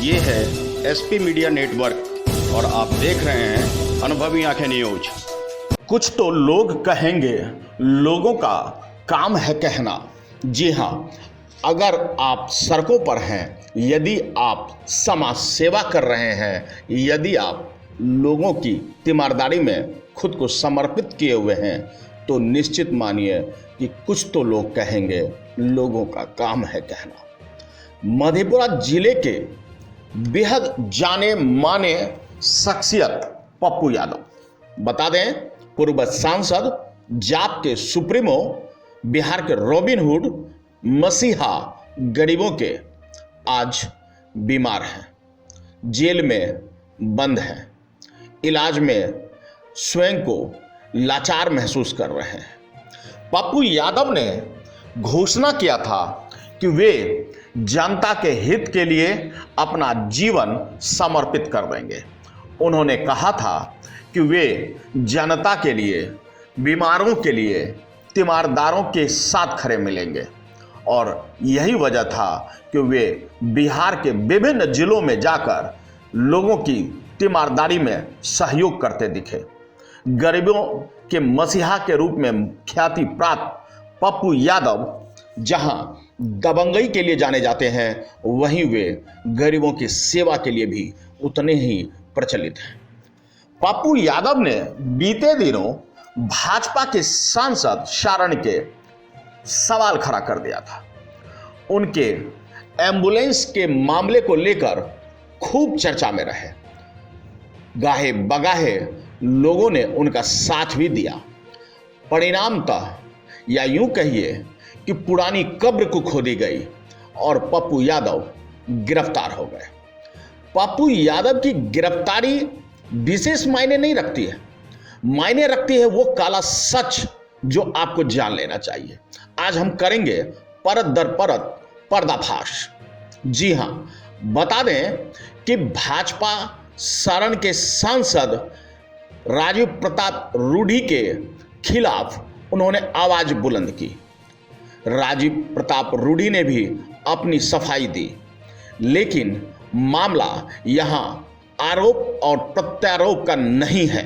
ये है SP media network और आप देख रहे हैं अनुभवी आंखें न्यूज। कुछ तो लोग कहेंगे, लोगों का काम है कहना। जी हाँ, अगर आप सड़कों पर हैं, यदि आप समाज सेवा कर रहे हैं, यदि आप लोगों की तीमारदारी में खुद को समर्पित किए हुए हैं, तो निश्चित मानिए कि कुछ तो लोग कहेंगे, लोगों का काम है कहना। मधेपुरा जिले के बेहद जाने माने शख्सियत पप्पू यादव, बता दें पूर्व सांसद, जाप के सुप्रीमो, बिहार के रॉबिन हुड, मसीहा गरीबों के, आज बीमार हैं, जेल में बंद हैं, इलाज में स्वयं को लाचार महसूस कर रहे हैं। पप्पू यादव ने घोषणा किया था कि वे जनता के हित के लिए अपना जीवन समर्पित कर देंगे। उन्होंने कहा था कि वे जनता के लिए, बीमारों के लिए, तीमारदारों के साथ खड़े मिलेंगे और यही वजह था कि वे बिहार के विभिन्न जिलों में जाकर लोगों की तीमारदारी में सहयोग करते दिखे। गरीबों के मसीहा के रूप में ख्याति प्राप्त पप्पू यादव जहां दबंगई के लिए जाने जाते हैं, वहीं वे गरीबों की सेवा के लिए भी उतने ही प्रचलित हैं। पप्पू यादव ने बीते दिनों भाजपा के सांसद सारण के सवाल खड़ा कर दिया था। उनके एम्बुलेंस के मामले को लेकर खूब चर्चा में रहे। गाहे बगाहे लोगों ने उनका साथ भी दिया। परिणामतः या यूं कहिए कि पुरानी कब्र को खोदी गई और पप्पू यादव गिरफ्तार हो गए। पप्पू यादव की गिरफ्तारी विशेष मायने नहीं रखती है, मायने रखती है वो काला सच जो आपको जान लेना चाहिए। आज हम करेंगे परत दर परत पर्दाफाश। जी हां, बता दें कि भाजपा सारण के सांसद राजीव प्रताप रूडी के खिलाफ उन्होंने आवाज बुलंद की। राजीव प्रताप रूडी ने भी अपनी सफाई दी, लेकिन मामला यहां आरोप और प्रत्यारोप का नहीं है।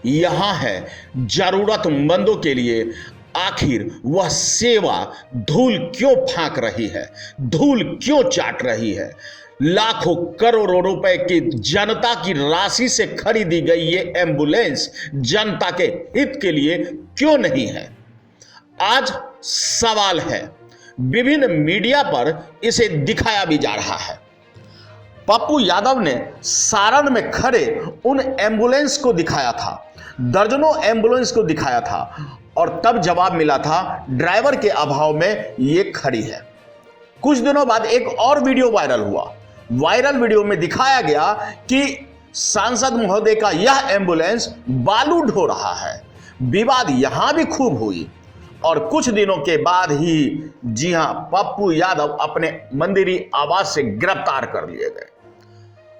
यहां है जरूरतमंदों के लिए आखिर वह सेवा धूल क्यों फांक रही है, धूल क्यों चाट रही है। लाखों करोड़ों रुपए की जनता की राशि से खरीदी गई ये एम्बुलेंस जनता के हित के लिए क्यों नहीं है, आज सवाल है। विभिन्न मीडिया पर इसे दिखाया भी जा रहा है। पप्पू यादव ने सारण में खड़े उन एम्बुलेंस को दिखाया था, दर्जनों एम्बुलेंस को दिखाया था और तब जवाब मिला था ड्राइवर के अभाव में ये खड़ी है। कुछ दिनों बाद एक और वीडियो वायरल हुआ। वायरल वीडियो में दिखाया गया कि सांसद महोदय का यह एम्बुलेंस बालू ढो रहा है। विवाद यहां भी खूब हुई और कुछ दिनों के बाद ही, जी हां, पप्पू यादव अपने मंदिरी आवास से गिरफ्तार कर लिए गए।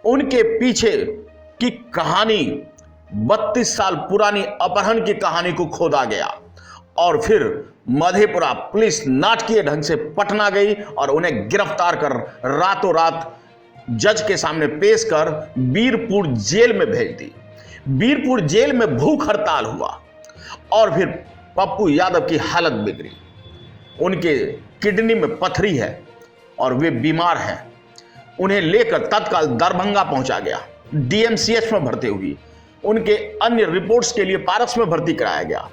उनके पीछे की कहानी, 32 साल पुरानी अपहरण की कहानी को खोदा गया और फिर मधेपुरा पुलिस नाटकीय ढंग से पटना गई और उन्हें गिरफ्तार कर रातों रात जज के सामने पेश कर बीरपुर जेल में भेज दी। बीरपुर जेल में भूख हड़ताल हुआ और फिर पप्पू यादव की हालत बिगड़ी। उनके किडनी में पथरी है और वे बीमार हैं। उन्हें लेकर तत्काल दरभंगा पहुंचा गया, डीएमसीएच में भर्ती हुई। उनके अन्य रिपोर्ट्स के लिए पारस में भर्ती कराया गया।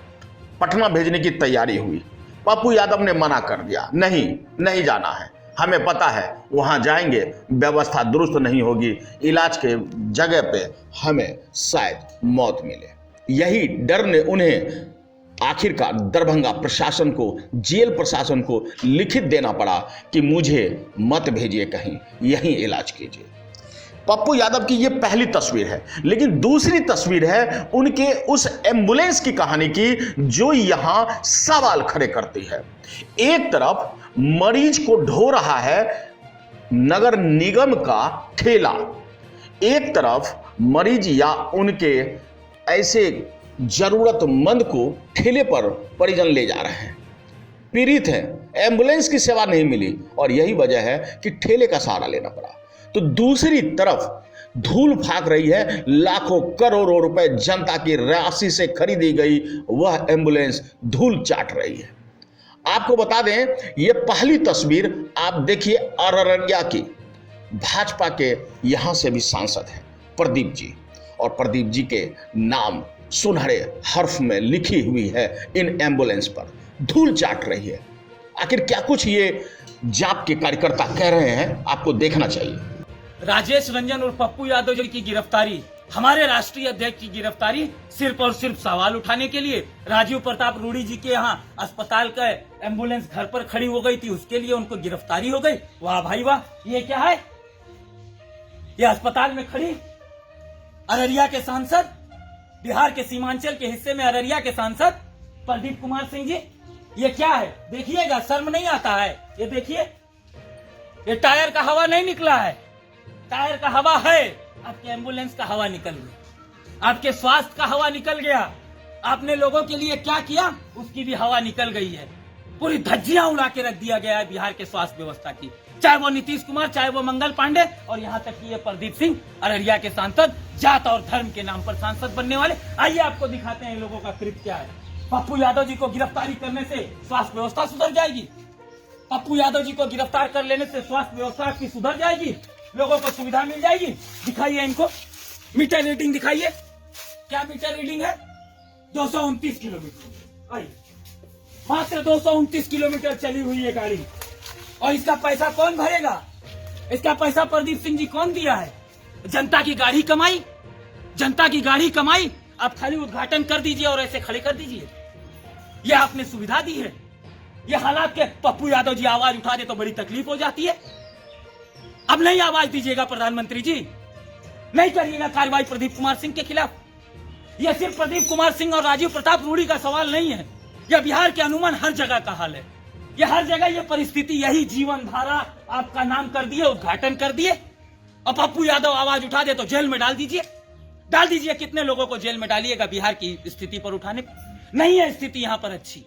पटना भेजने की तैयारी हुई। पप्पू यादव ने मना कर दिया, नहीं जाना है, हमें पता है वहां जाएंगे व्यवस्था दुरुस्त नहीं होगी, इलाज के जगह पे हमें शायद मौत मिले। यही डर ने उन्हें आखिरकार दरभंगा प्रशासन को, जेल प्रशासन को लिखित देना पड़ा कि मुझे मत भेजिए कहीं, यहीं इलाज कीजिए। पप्पू यादव की यह पहली तस्वीर है, लेकिन दूसरी तस्वीर है उनके उस एम्बुलेंस की कहानी की जो यहां सवाल खड़े करती है। एक तरफ मरीज को ढो रहा है नगर निगम का ठेला, एक तरफ मरीज या उनके ऐसे जरूरतमंद को ठेले पर परिजन ले जा रहे हैं, पीड़ित हैं, एम्बुलेंस की सेवा नहीं मिली और यही वजह है कि ठेले का सहारा लेना पड़ा। तो दूसरी तरफ धूल फाक रही है लाखों करोड़ों रुपए जनता की राशि से खरीदी गई वह एम्बुलेंस धूल चाट रही है। आपको बता दें, यह पहली तस्वीर आप देखिए अररिया की। भाजपा के यहां से भी सांसद हैं प्रदीप जी, और प्रदीप जी के नाम सुनहरे हर्फ में लिखी हुई है इन एम्बुलेंस पर। धूल चाट रही है। आखिर क्या कुछ ये जाप के कार्यकर्ता कह रहे हैं, आपको देखना चाहिए। राजेश रंजन और पप्पू यादव जी की गिरफ्तारी, हमारे राष्ट्रीय अध्यक्ष की गिरफ्तारी सिर्फ और सिर्फ सवाल उठाने के लिए, राजीव प्रताप रूडी जी के यहाँ अस्पताल का एम्बुलेंस घर पर खड़ी हो गई थी, उसके लिए उनको गिरफ्तारी हो गई। वाह भाई वाह, ये क्या है? ये अस्पताल में खड़ी अररिया के सांसद, बिहार के सीमांचल के हिस्से में अररिया के सांसद प्रदीप कुमार सिंह जी, ये क्या है? देखिएगा, शर्म नहीं आता है? ये देखिए, ये टायर का हवा नहीं निकला है, टायर का हवा है, आपके एम्बुलेंस का हवा निकल गया, आपके स्वास्थ्य का हवा निकल गया, आपने लोगों के लिए क्या किया उसकी भी हवा निकल गई है। पूरी धज्जियां उड़ा के रख दिया गया है बिहार के स्वास्थ्य व्यवस्था की, चाहे वो नीतीश कुमार, चाहे वो मंगल पांडे, और यहाँ तक कि ये प्रदीप सिंह अररिया के सांसद, जात और धर्म के नाम पर सांसद बनने वाले। आइए आपको दिखाते हैं इन लोगों का क्लिप क्या है। पप्पू यादव जी को गिरफ्तारी करने से स्वास्थ्य व्यवस्था सुधर जाएगी, पप्पू यादव जी को गिरफ्तार कर लेने से स्वास्थ्य व्यवस्था की सुधर जाएगी, लोगों को सुविधा मिल जाएगी। दिखाइए इनको मीटर रीडिंग, दिखाइए क्या मीटर रीडिंग है? 229 किलोमीटर, मात्र 229 किलोमीटर चली हुई है गाड़ी, और इसका पैसा कौन भरेगा? इसका पैसा प्रदीप सिंह जी कौन दिया है? जनता की गाड़ी कमाई, जनता की गाड़ी कमाई। आप खाली उद्घाटन कर दीजिए और ऐसे खड़े कर दीजिए, यह आपने सुविधा दी है। यह हालात के पप्पू यादव जी आवाज उठा दे तो बड़ी तकलीफ हो जाती है। अब नहीं आवाज दीजिएगा प्रधानमंत्री जी, नहीं करिएगा कार्रवाई प्रदीप कुमार सिंह के खिलाफ। यह सिर्फ प्रदीप कुमार सिंह और राजीव प्रताप रूडी का सवाल नहीं है, यह बिहार के अनुमान हर जगह का हाल है। यह हर जगह यह परिस्थिति, यही जीवन धारा आपका नाम कर दिए, उद्घाटन कर दिए, और पप्पू यादव आवाज उठा दे तो जेल में डाल दीजिए। डाल दीजिए, कितने लोगों को जेल में डालिएगा बिहार की स्थिति पर उठाने पर। नहीं है स्थिति यहाँ पर अच्छी,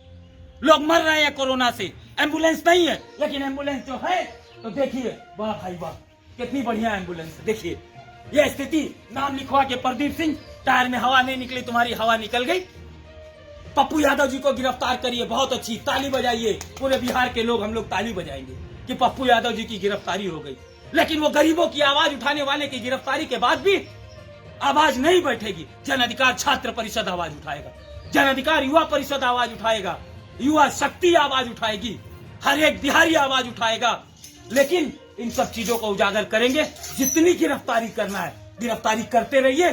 लोग मर रहे हैं कोरोना से, एम्बुलेंस नहीं है, लेकिन एम्बुलेंस जो है तो देखिए, वाह भाई वाह, कितनी बढ़िया एम्बुलेंस है। देखिए यह स्थिति, नाम लिखवा के प्रदीप सिंह, टायर में हवा नहीं निकली, तुम्हारी हवा निकल गई। पप्पू यादव जी को गिरफ्तार करिए, बहुत अच्छी, ताली बजाइए, पूरे बिहार के लोग, हम लोग ताली बजाएंगे कि पप्पू यादव जी की गिरफ्तारी हो गई। लेकिन वो गरीबों की आवाज उठाने वाले की गिरफ्तारी के बाद भी आवाज नहीं बैठेगी। जन अधिकार छात्र परिषद आवाज उठाएगा, जन अधिकार युवा परिषद आवाज उठाएगा, युवा शक्ति आवाज उठाएगी, हर एक बिहारी आवाज उठाएगा। लेकिन इन सब चीजों को उजागर करेंगे। जितनी गिरफ्तारी करना है गिरफ्तारी करते रहिए,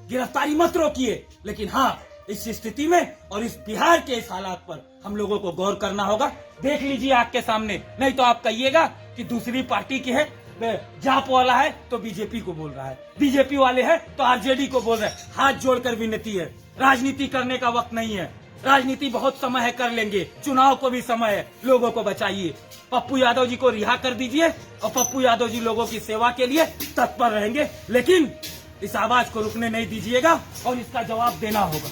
गिरफ्तारी मत रोकिए, लेकिन हाँ, इस स्थिति में और इस बिहार के इस हालात पर हम लोगों को गौर करना होगा। देख लीजिए आग के सामने, नहीं तो आप कहिएगा कि दूसरी पार्टी की है, जाप वाला है तो बीजेपी को बोल रहा है, बीजेपी वाले है तो आरजेडी को बोल रहे हैं। हाथ जोड़कर विनती है, राजनीति करने का वक्त नहीं है, राजनीति बहुत समय है, कर लेंगे, चुनाव को भी समय है, लोगों को बचाइए। पप्पू यादव जी को रिहा कर दीजिए, और पप्पू यादव जी लोगों की सेवा के लिए तत्पर रहेंगे, लेकिन इस आवाज को रुकने नहीं दीजिएगा, और इसका जवाब देना होगा।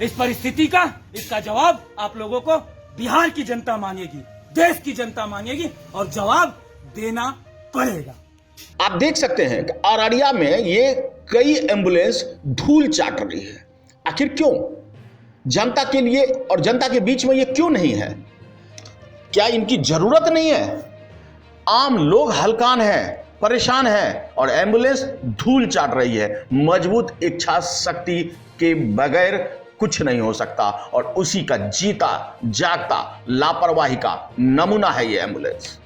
इस परिस्थिति का, इसका जवाब आप लोगों को बिहार की जनता मांगेगी, देश की जनता मांगेगी, और जवाब देना पड़ेगा। आप देख सकते हैं कि अररिया में ये कई एम्बुलेंस धूल चाट रही है। आखिर क्यों? जनता के लिए और जनता के बीच में ये क्यों नहीं है? क्या इनकी जरूरत नहीं है? आम लोग हलकान हैं, परेशान हैं, और एम्बुलेंस धूल चाट रही है। मजबूत इच्छा शक्ति के बगैर कुछ नहीं हो सकता, और उसी का जीता जागता लापरवाही का नमूना है ये एम्बुलेंस।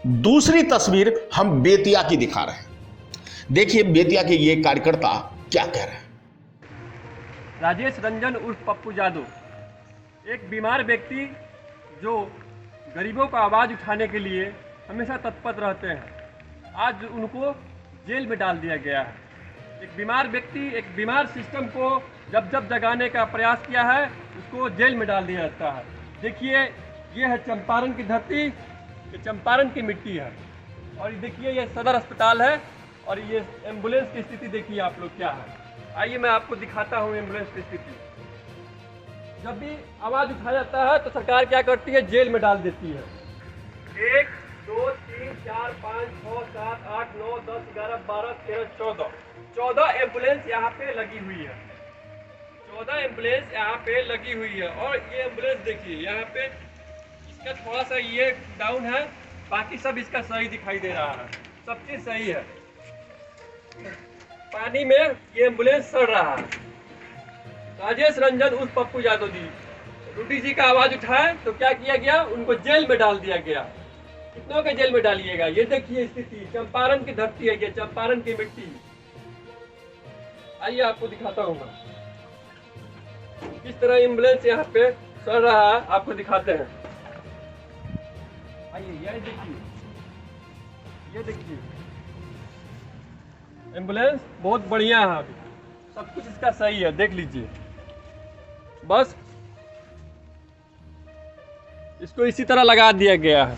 दूसरी तस्वीर हम बेतिया की दिखा रहे हैं। देखिए बेतिया के ये कार्यकर्ता क्या कह रहे हैं। राजेश रंजन उर्फ पप्पू यादव, एक बीमार व्यक्ति जो गरीबों का आवाज़ उठाने के लिए हमेशा तत्पर रहते हैं, आज उनको जेल में डाल दिया गया है। एक बीमार व्यक्ति, एक बीमार सिस्टम को जब जब जगाने का प्रयास किया है, उसको जेल में डाल दिया जाता है। देखिए, ये है चंपारण की धरती, ये चंपारण की मिट्टी है, और देखिए ये सदर अस्पताल है, और ये एम्बुलेंस की स्थिति देखिए आप लोग क्या है। आइए मैं आपको दिखाता हूँ एम्बुलेंस की स्थिति। जब भी आवाज़ उठाया जाता है तो सरकार क्या करती है, जेल में डाल देती है। 1 2 3 4 5 6 7, 8, 9, 10, 11, 12, 13, 14 एम्बुलेंस यहाँ पे लगी हुई है। 14 एम्बुलेंस यहाँ पे लगी हुई है। और ये एम्बुलेंस देखिए यहाँ पे इसका थोड़ा सा ये डाउन है, बाकी सब इसका सही दिखाई दे रहा है, सब चीज सही है। पानी में ये एम्बुलेंस सड़ रहा है। राजेश रंजन उर्फ पप्पू यादव जी रूडी जी का आवाज उठाए तो क्या किया गया, उनको जेल में डाल दिया गया। कितनों के जेल में डालिएगा, ये देखिए स्थिति, चंपारण की धरती है ये, चंपारण की मिट्टी। आइए आपको दिखाता हूँ मैं किस तरह एम्बुलेंस यहाँ पे सड़ रहा है, आपको दिखाते हैं। आइए ये देखिए एम्बुलेंस बहुत बढ़िया है, अभी सब कुछ इसका सही है, देख लीजिए। बस इसको इसी तरह लगा दिया गया है।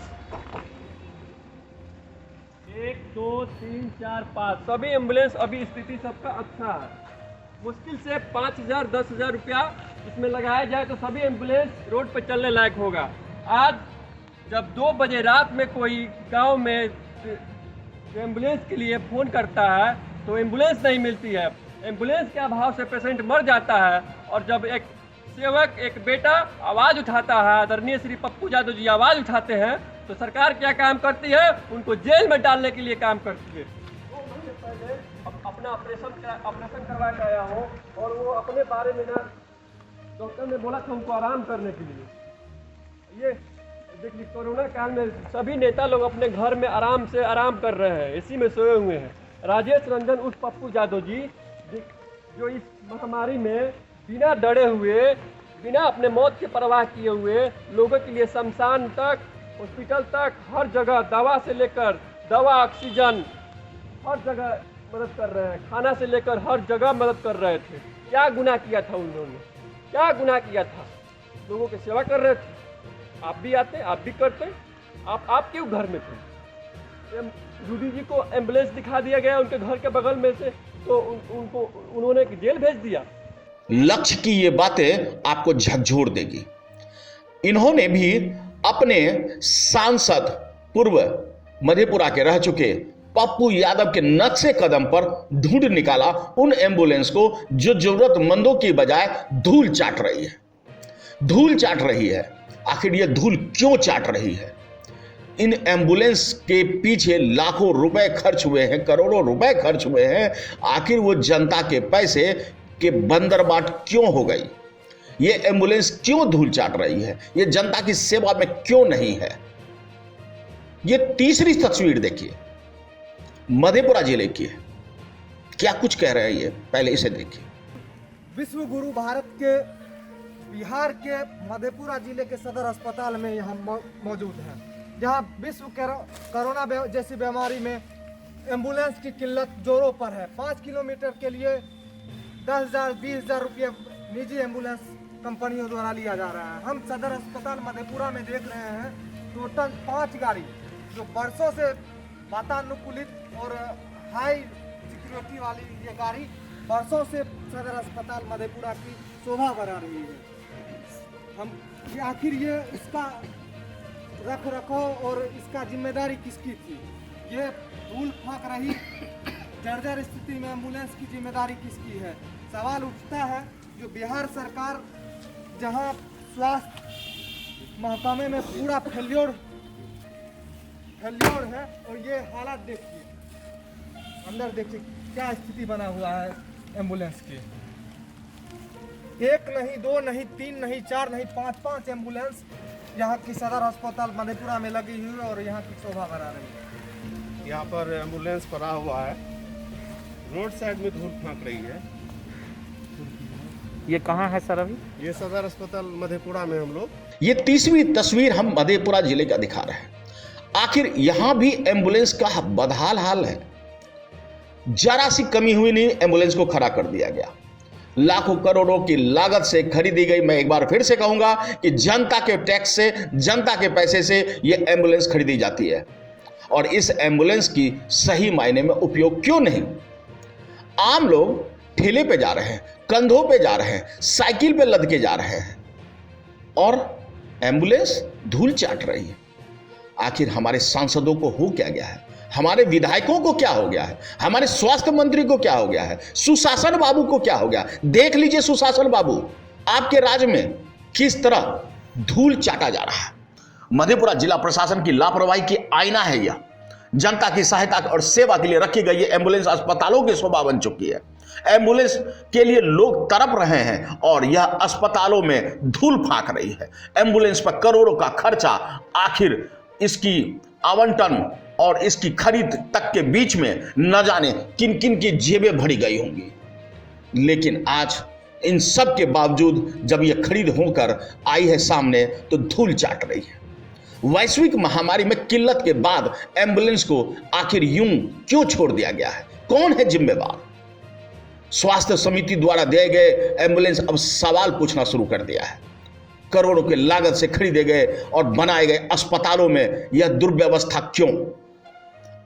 1, 2, 3, 4, 5 सभी एम्बुलेंस अभी स्थिति सबका अच्छा है। मुश्किल से 5,000 10,000 रुपया इसमें लगाया जाए तो सभी एम्बुलेंस रोड पर चलने लायक होगा। आज जब 2 बजे रात में कोई गांव में एम्बुलेंस के लिए फ़ोन करता है तो एम्बुलेंस नहीं मिलती है, एम्बुलेंस के अभाव से पेशेंट मर जाता है। और जब एक सेवक, एक बेटा आवाज़ उठाता है, आदरणीय श्री पप्पू यादव जी आवाज़ उठाते हैं, तो सरकार क्या काम करती है, उनको जेल में डालने के लिए काम करती है। 2 महीने पहले अपना ऑपरेशन करवा के आया हूँ और वो अपने बारे में ना डॉक्टर ने बोला था उनको आराम करने के लिए। ये देखिए कोरोना काल में सभी नेता लोग अपने घर में आराम से आराम कर रहे हैं, इसी में सोए हुए हैं। राजेश रंजन उर्फ पप्पू यादव जी जो इस महामारी में बिना डरे हुए, बिना अपने मौत की परवाह किए हुए लोगों के लिए शमशान तक, हॉस्पिटल तक, हर जगह दवा से लेकर दवा, ऑक्सीजन, हर जगह मदद कर रहे हैं, खाना से लेकर हर जगह मदद कर रहे थे। क्या गुनाह किया था उन्होंने, क्या गुनाह किया था? लोगों की सेवा कर रहे थे। आप भी आते, आप भी करते, आप क्यों घर में थे? रूडी जी को एम्बुलेंस दिखा दिया गया उनके घर के बगल में से, तो उन्होंने जेल भेज दिया। लक्ष्य की ये बातें आपको झकझोर देगी। इन्होंने भी अपने सांसद पूर्व मधेपुरा के रह चुके पप्पू यादव के नक्शे कदम पर ढूंढ निकाला उन एम्बुलेंस को जो जरूरतमंदों की बजाय धूल चाट रही है, धूल चाट रही है। आखिर ये धूल क्यों चाट रही है? इन एम्बुलेंस के पीछे लाखों रुपए खर्च हुए हैं, करोड़ों रुपए खर्च हुए हैं। आखिर वो जनता के पैसे के बंदरबाट क्यों हो गई? ये एम्बुलेंस क्यों धूल चाट रही है? ये जनता की सेवा में क्यों नहीं है? ये तीसरी तस्वीर देखिए, मधेपुरा जिले की है। क्या कुछ कह रहे हैं ये, पहले इसे देखिए। विश्व गुरु भारत के बिहार के मधेपुरा जिले के सदर अस्पताल में यहाँ मौजूद है, जहाँ विश्व कोरोना जैसी बीमारी में एम्बुलेंस की किल्लत जोरों पर है। 5 किलोमीटर के लिए 10,000 20,000 रुपये निजी एम्बुलेंस कंपनियों द्वारा लिया जा रहा है। हम सदर अस्पताल मधेपुरा में देख रहे हैं टोटल 5 गाड़ी जो वर्षों से वातानुकूलित और हाई सिक्योरिटी वाली ये गाड़ी वर्षों से सदर अस्पताल मधेपुरा की शोभा बढ़ा रही है। हम आखिर ये इसका रख रखाव और इसका जिम्मेदारी किसकी थी? ये धूल फाक रही जर्जर स्थिति में एम्बुलेंस की जिम्मेदारी किसकी है? सवाल उठता है। जो बिहार सरकार जहां स्वास्थ्य महकमे में पूरा फेल्योर है, और ये हालात देखिए, अंदर देखिए क्या स्थिति बना हुआ है एम्बुलेंस की। 1 नहीं 2 नहीं 3 नहीं 4 नहीं 5 एम्बुलेंस यहाँ की सदर अस्पताल मधेपुरा में लगी हुई है और यहाँ की शोभा बढ़ा रही है। यहाँ पर एम्बुलेंस पड़ा हुआ है, रोड साइड में धूल फांक रही है। ये कहाँ है सर अभी? ये सदर अस्पताल मधेपुरा में हम लोग। ये तीसरी तस्वीर हम मधेपुरा जिले का दिखा रहे हैं। आखिर यहां भी एम्बुलेंस का बदहाल हाल है। जरा सी कमी हुई नहीं, एम्बुलेंस को खड़ा कर दिया गया। लाखों करोड़ों की लागत से खरीदी गई। मैं एक बार फिर से कहूंगा कि जनता के टैक्स से, जनता के पैसे से यह एम्बुलेंस खरीदी जाती है, और इस एम्बुलेंस की सही मायने में उपयोग क्यों नहीं? आम लोग ठेले पे जा रहे हैं, कंधों पे जा रहे हैं, साइकिल पे लद के जा रहे हैं, और एम्बुलेंस धूल चाट रही है। आखिर हमारे सांसदों को हो क्या गया है? हमारे विधायकों को क्या हो गया है, हमारे स्वास्थ्य मंत्री को क्या हो गया है, सुशासन बाबू को क्या हो गया। देख लीजिए सुशासन बाबू, आपके राज्य में किस तरह धूल चाटा जा रहा है। मधेपुरा जिला प्रशासन की लापरवाही की आईना है यह। जनता की सहायता और सेवा के लिए रखी गई एम्बुलेंस अस्पतालों की शोभा बन चुकी है। एम्बुलेंस के लिए लोग तड़प रहे हैं और यह अस्पतालों में धूल फांक रही है। एम्बुलेंस पर करोड़ों का खर्चा, आखिर इसकी आवंटन और इसकी खरीद तक के बीच में न जाने किन किन की जेबें भरी गई होंगी। लेकिन आज इन सब के बावजूद जब यह खरीद होकर आई है सामने तो धूल चाट रही है। वैश्विक महामारी में किल्लत के बाद एम्बुलेंस को आखिर यूं क्यों छोड़ दिया गया है? कौन है जिम्मेवार? स्वास्थ्य समिति द्वारा दिए गए एम्बुलेंस अब सवाल पूछना शुरू कर दिया है। करोड़ों के लागत से खरीदे गए और बनाए गए अस्पतालों में यह दुर्व्यवस्था क्यों?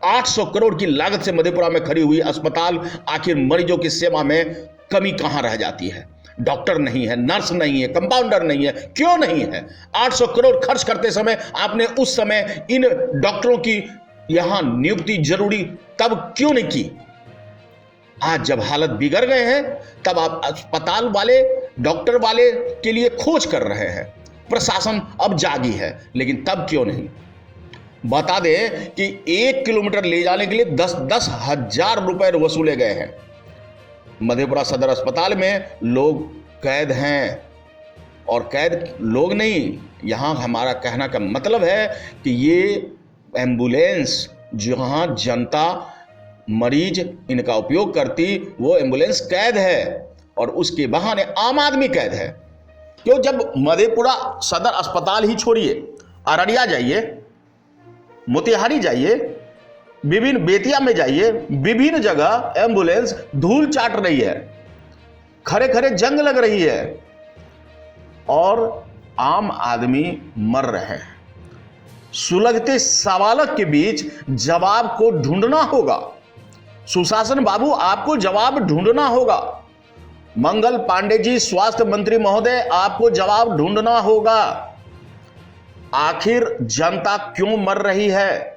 800 करोड़ की लागत से मधेपुरा में खड़ी हुई अस्पताल आखिर मरीजों की सेवा में कमी कहां रह जाती है? डॉक्टर नहीं है, नर्स नहीं है, कंपाउंडर नहीं है, क्यों नहीं है? 800 करोड़ खर्च करते समय आपने उस समय इन डॉक्टरों की यहां नियुक्ति जरूरी तब क्यों नहीं की? आज जब हालत बिगड़ गए हैं तब आप अस्पताल वाले, डॉक्टर वाले के लिए खोज कर रहे हैं। प्रशासन अब जागी है, लेकिन तब क्यों नहीं? बता दें कि 1 किलोमीटर ले जाने के लिए 10-10 हजार रुपए वसूले गए हैं। मधेपुरा सदर अस्पताल में लोग कैद हैं, और कैद लोग नहीं, यहां हमारा कहना का मतलब है कि ये एम्बुलेंस जहां जनता, मरीज इनका उपयोग करती, वो एम्बुलेंस कैद है और उसके बहाने आम आदमी कैद है। क्यों? जब मधेपुरा सदर अस्पताल ही छोड़िए, अररिया जाइए, मोतिहारी जाइए, विभिन्न बेतिया में जाइए, विभिन्न जगह एम्बुलेंस धूल चाट रही है, खड़े खड़े जंग लग रही है और आम आदमी मर रहे हैं। सुलगते सवालों के बीच जवाब को ढूंढना होगा। सुशासन बाबू, आपको जवाब ढूंढना होगा। मंगल पांडे जी, स्वास्थ्य मंत्री महोदय, आपको जवाब ढूंढना होगा। आखिर जनता क्यों मर रही है?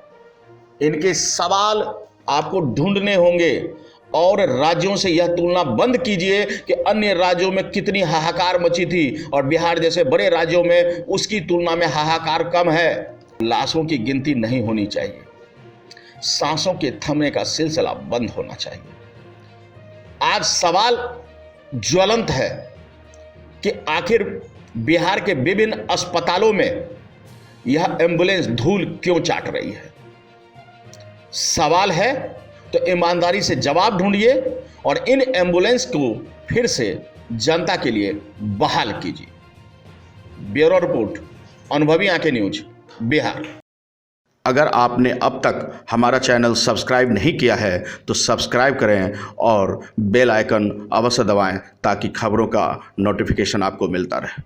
इनके सवाल आपको ढूंढने होंगे और राज्यों से यह तुलना बंद कीजिए कि अन्य राज्यों में कितनी हाहाकार मची थी और बिहार जैसे बड़े राज्यों में उसकी तुलना में हाहाकार कम है। लाशों की गिनती नहीं होनी चाहिए, सांसों के थमने का सिलसिला बंद होना चाहिए। आज सवाल ज्वलंत है कि आखिर बिहार के विभिन्न अस्पतालों में यह एम्बुलेंस धूल क्यों चाट रही है? सवाल है तो ईमानदारी से जवाब ढूंढिए और इन एम्बुलेंस को फिर से जनता के लिए बहाल कीजिए। ब्यूरो रिपोर्ट, अनुभवी आंखें न्यूज, बिहार। अगर आपने अब तक हमारा चैनल सब्सक्राइब नहीं किया है तो सब्सक्राइब करें और बेल आइकन अवश्य दबाएं ताकि खबरों का नोटिफिकेशन आपको मिलता रहे।